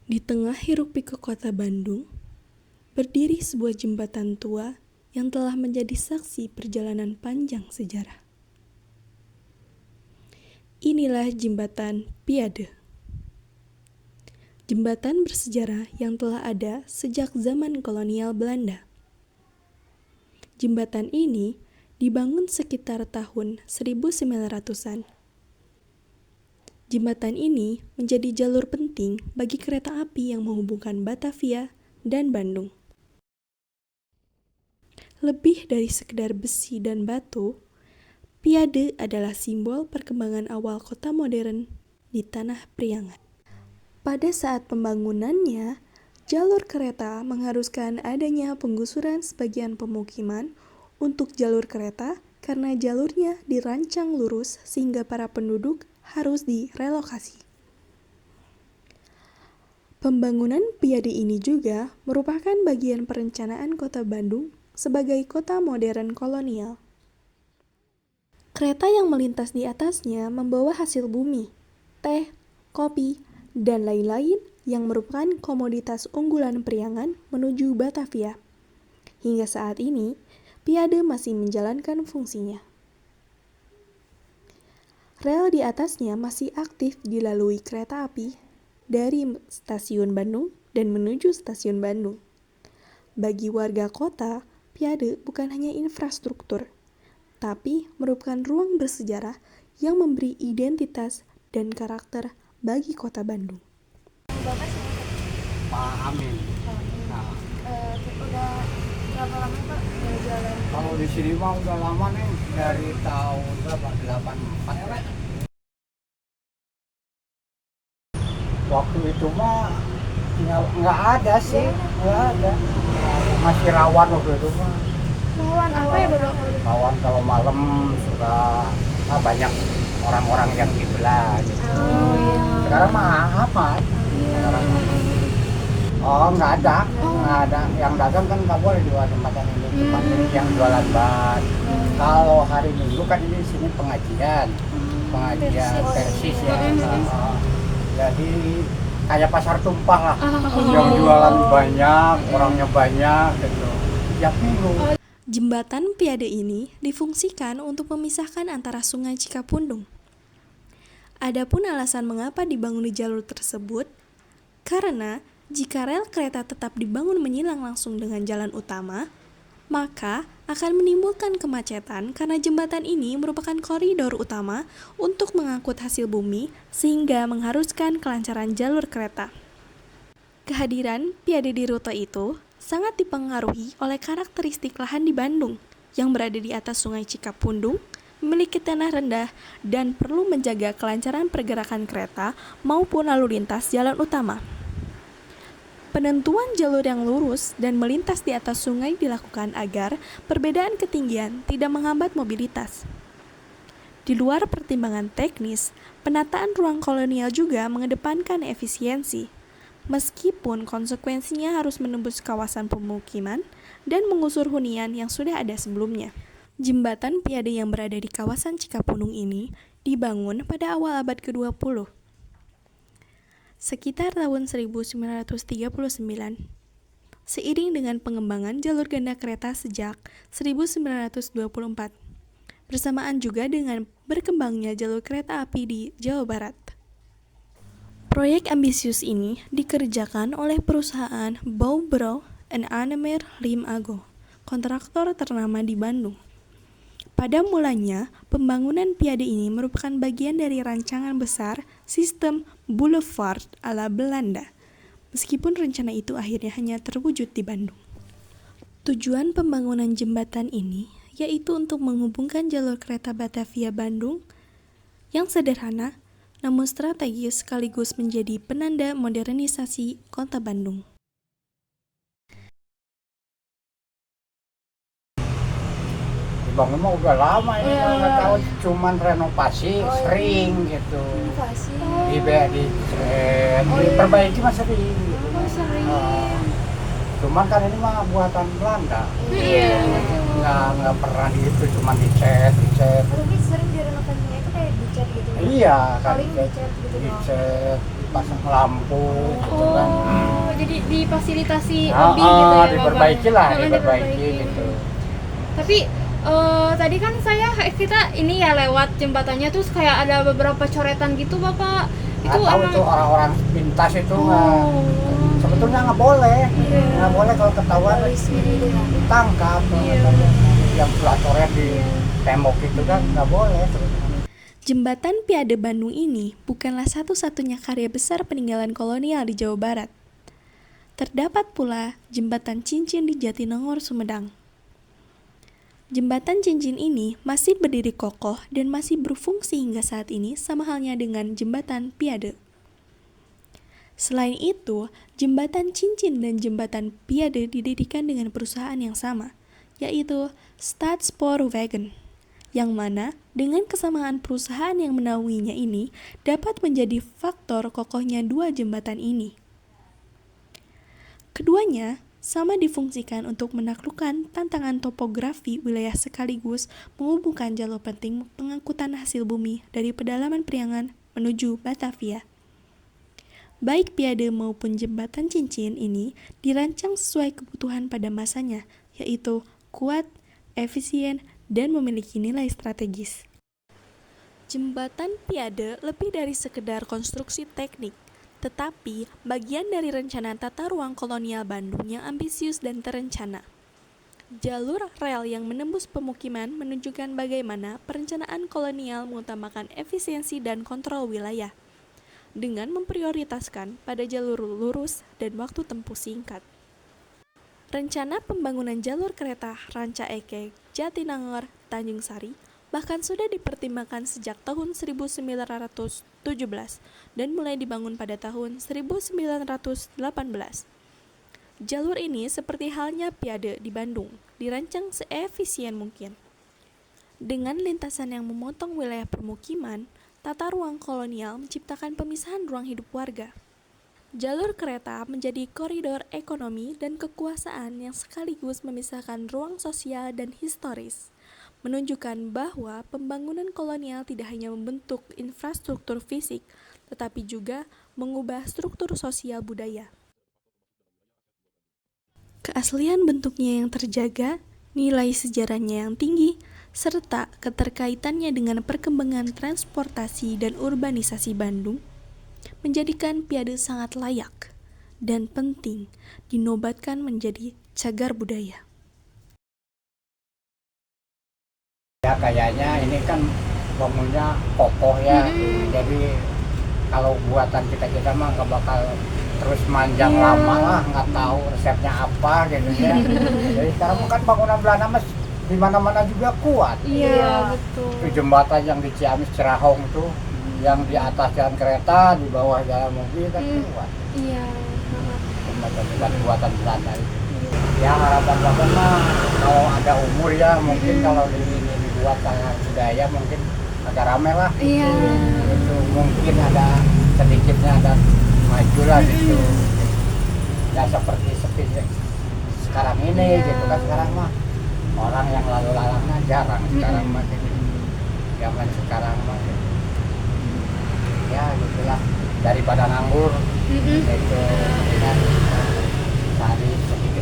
Di tengah hiruk-pikuk kota Bandung, berdiri sebuah jembatan tua yang telah menjadi saksi perjalanan panjang sejarah. Inilah jembatan Piade. Jembatan bersejarah yang telah ada sejak zaman kolonial Belanda. Jembatan ini dibangun sekitar tahun 1900-an. Jembatan ini menjadi jalur penting bagi kereta api yang menghubungkan Batavia dan Bandung. Lebih dari sekedar besi dan batu, Piade adalah simbol perkembangan awal kota modern di Tanah Priangan. Pada saat pembangunannya, jalur kereta mengharuskan adanya penggusuran sebagian pemukiman untuk jalur kereta karena jalurnya dirancang lurus sehingga para penduduk harus direlokasi. Pembangunan Piade ini juga merupakan bagian perencanaan kota Bandung sebagai kota modern kolonial. Kereta yang melintas di atasnya membawa hasil bumi, teh, kopi, dan lain-lain yang merupakan komoditas unggulan Priangan menuju Batavia. Hingga saat ini, Piade masih menjalankan fungsinya. Rel di atasnya masih aktif dilalui kereta api dari stasiun Bandung dan menuju stasiun Bandung. Bagi warga kota, Piade bukan hanya infrastruktur, tapi merupakan ruang bersejarah yang memberi identitas dan karakter bagi kota Bandung. Bapak siapa? Pak Amin. Nah, Udah berapa lama Pak jalan? kalau di sini mah udah lama nih, dari tahun berapa? 84 ya. Waktu itu mah nggak ada sih, nggak ada. Masih rawan waktu itu mah. Lawan apa ya Bapak? Rawan kalau malam suka banyak orang-orang yang gila gitu. Sekarang mah aman. Sekarang nggak ada. Yang dagang kan nggak boleh di tempat ini, cuma yang jualan ban. Kalau hari Minggu kan ini di sini pengajian persis ya. Jadi kayak pasar tumpah lah, yang jualan banyak, orangnya banyak gitu. Tiap minggu. Jembatan Piade ini difungsikan untuk memisahkan antara Sungai Cikapundung. Adapun alasan mengapa dibangun di jalur tersebut, karena jika rel kereta tetap dibangun menyilang langsung dengan jalan utama, maka akan menimbulkan kemacetan karena jembatan ini merupakan koridor utama untuk mengangkut hasil bumi sehingga mengharuskan kelancaran jalur kereta. Kehadiran Piade di rute itu sangat dipengaruhi oleh karakteristik lahan di Bandung yang berada di atas Sungai Cikapundung, memiliki tanah rendah, dan perlu menjaga kelancaran pergerakan kereta maupun lalu lintas jalan utama. Penentuan jalur yang lurus dan melintas di atas sungai dilakukan agar perbedaan ketinggian tidak menghambat mobilitas. Di luar pertimbangan teknis, penataan ruang kolonial juga mengedepankan efisiensi, meskipun konsekuensinya harus menembus kawasan pemukiman dan mengusur hunian yang sudah ada sebelumnya. Jembatan Piade yang berada di kawasan Cikapundung ini dibangun pada awal abad ke-20. Sekitar tahun 1939, seiring dengan pengembangan jalur ganda kereta sejak 1924, bersamaan juga dengan berkembangnya jalur kereta api di Jawa Barat. Proyek ambisius ini dikerjakan oleh perusahaan Bouwbrouw en Anemer Lim Ago, kontraktor ternama di Bandung. Pada mulanya, pembangunan Piade ini merupakan bagian dari rancangan besar sistem boulevard ala Belanda, meskipun rencana itu akhirnya hanya terwujud di Bandung. Tujuan pembangunan jembatan ini yaitu untuk menghubungkan jalur kereta Batavia-Bandung yang sederhana namun strategis sekaligus menjadi penanda modernisasi kota Bandung. Dibangun mah udah lama ini, nggak tahu, cuman renovasi sering gitu. Inovasi. Diperbaiki mah sering gitu. Sering. Cuman kan ini mah buatan Belanda. Iya. Nggak pernah gitu, cuman dicat. Tapi sering direnovasinya itu kayak dicat gitu. Iya kan, Paling dicat gitu doang. dicat. dipasang lampu gitu kan. Oh, jadi difasilitasi lebih gitu ya, Bapak? Diperbaiki lah, Heeh, diperbaiki gitu. Tapi tadi kan kita ini ya lewat jembatannya tuh kayak ada beberapa coretan gitu, Bapak. Itu Nggak tahu emang itu orang-orang pintas itu Oh. sebetulnya nggak boleh, Iya. nggak boleh kalau ketahuan ditangkap. Iya. Yang coret di Iya. tembok itu kan nggak boleh sebetulnya. Jembatan Piade Bandung ini bukanlah satu-satunya karya besar peninggalan kolonial di Jawa Barat. Terdapat pula Jembatan Cincin di Jatinangor, Sumedang. Jembatan cincin ini masih berdiri kokoh dan masih berfungsi hingga saat ini sama halnya dengan Jembatan Piade. Selain itu, Jembatan Cincin dan Jembatan Piade didirikan dengan perusahaan yang sama, yaitu Staatspoorwegen, yang mana dengan kesamaan perusahaan yang menaunginya ini dapat menjadi faktor kokohnya dua jembatan ini. Keduanya sama difungsikan untuk menaklukkan tantangan topografi wilayah sekaligus menghubungkan jalur penting pengangkutan hasil bumi dari pedalaman Priangan menuju Batavia. Baik Piade maupun Jembatan Cincin ini dirancang sesuai kebutuhan pada masanya, yaitu kuat, efisien, dan memiliki nilai strategis. Jembatan Piade lebih dari sekedar konstruksi teknik, tetapi bagian dari rencana tata ruang kolonial Bandung yang ambisius dan terencana. Jalur rel yang menembus pemukiman menunjukkan bagaimana perencanaan kolonial mengutamakan efisiensi dan kontrol wilayah, dengan memprioritaskan pada jalur lurus dan waktu tempuh singkat. Rencana pembangunan jalur kereta Ranca Ekek, Jatinangor, Tanjung Sari bahkan sudah dipertimbangkan sejak tahun 1917 dan mulai dibangun pada tahun 1918. Jalur ini seperti halnya Piade di Bandung, dirancang seefisien mungkin. Dengan lintasan yang memotong wilayah permukiman, tata ruang kolonial menciptakan pemisahan ruang hidup warga. Jalur kereta menjadi koridor ekonomi dan kekuasaan yang sekaligus memisahkan ruang sosial dan historis, menunjukkan bahwa pembangunan kolonial tidak hanya membentuk infrastruktur fisik, tetapi juga mengubah struktur sosial budaya. Keaslian bentuknya yang terjaga, nilai sejarahnya yang tinggi, serta keterkaitannya dengan perkembangan transportasi dan urbanisasi Bandung, menjadikan Piade sangat layak dan penting dinobatkan menjadi cagar budaya. Ya kayaknya ini kan bangunnya kokoh ya, jadi kalau buatan kita mah nggak bakal terus manjang lama lah, nggak tahu resepnya apa gitu ya. Jadi sekarang kan bangunan Belanda mas di mana-mana juga kuat. Iya, betul. Itu jembatan yang di Ciamis Cerahong tuh, yang di atas jalan kereta, di bawah jalan mobil kan kuat. Iya. Jembatan buatan Belanda itu. Ya harapan Bapak mah kalau ada umur ya mungkin kalau dibuat cagar budaya mungkin agak rame lah. Iya. Itu mungkin ada sedikitnya ada maju lah gitu. Ya seperti sekarang ini gitu kan, sekarang mah orang yang lalu lalangnya jarang sekarang mah gitu. Zaman sekarang mah gitu. Ya gitulah, daripada nganggur itu kan cari sedikit